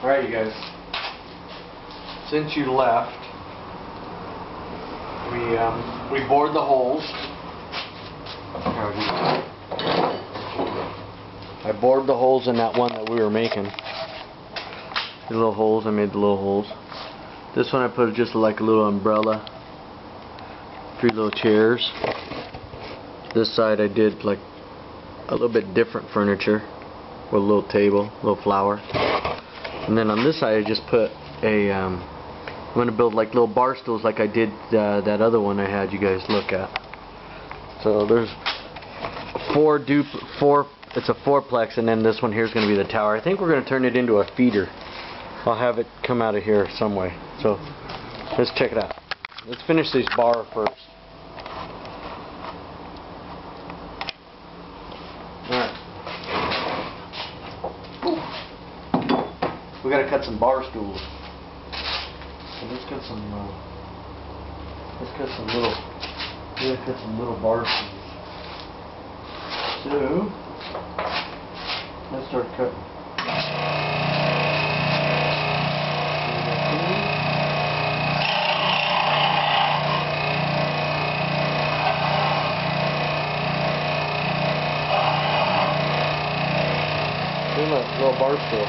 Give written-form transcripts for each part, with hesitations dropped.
Alright, you guys. Since you left, we bored the holes. I bored the holes in that one that we were making. The little holes, I made the little holes. This one I put just like a little umbrella. 3 little chairs. This side I did like a little bit different furniture with a little table, a little flower. And then on this side I just put a I'm going to build like little bar stools like I did that other one I had you guys look at. So there's four, it's a fourplex, and then this one here is going to be the tower. I think we're going to turn it into a feeder. I'll have it come out of here some way. So let's check it out. Let's finish these bar first. Alright. We gotta cut some bar stools. So let's cut some little bar stools. So let's start cutting. Look, little bar stool.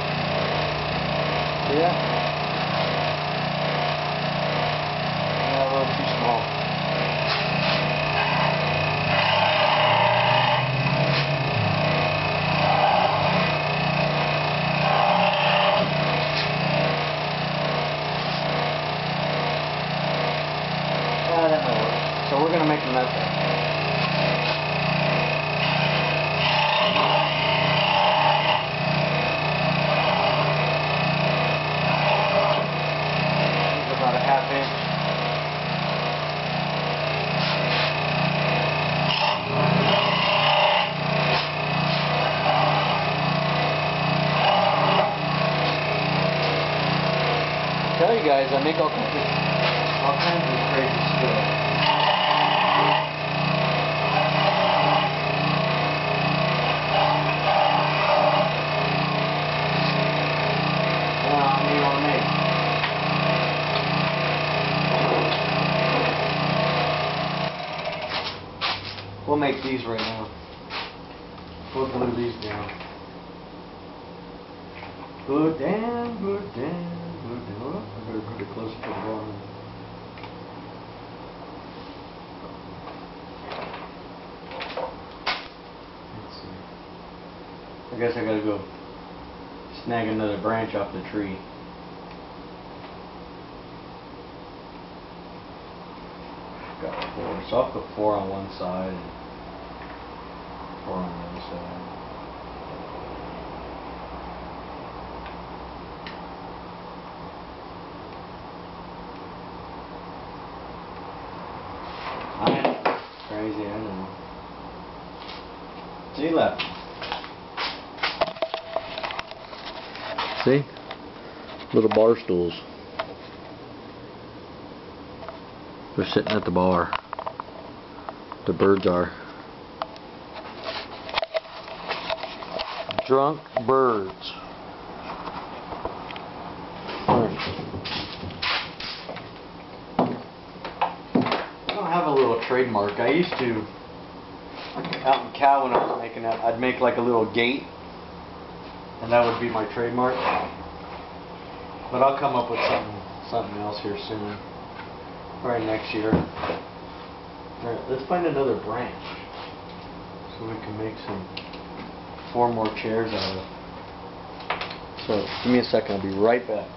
Yeah. Yeah, a little too small. Yeah, that might work. So we're gonna make them that way. Tell you guys, I make all kinds of crazy stuff. What do you want to make? We'll make these right now. We'll glue these down. Good down, good down. I better put it closer to the bottom. Let's see. I guess I gotta go snag another branch off the tree. Got 4. So I'll put 4 on one side and 4 on the other side. I know. Crazy, I know. See, left. See? Little bar stools. They're sitting at the bar. The birds are. Drunk birds. Have a little trademark. I used to, out in Cal when I was making that, I'd make like a little gate, and that would be my trademark. But I'll come up with something else here soon, probably next year. Alright, let's find another branch so we can make 4 more chairs out of it. So give me a second, I'll be right back.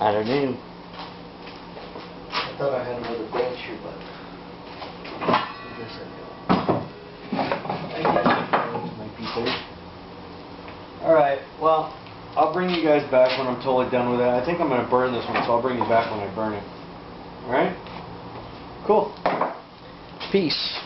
I don't know. I thought I had another branch here, but I guess I don't. Alright, well, I'll bring you guys back when I'm totally done with it. I think I'm going to burn this one, so I'll bring you back when I burn it. Alright? Cool. Peace.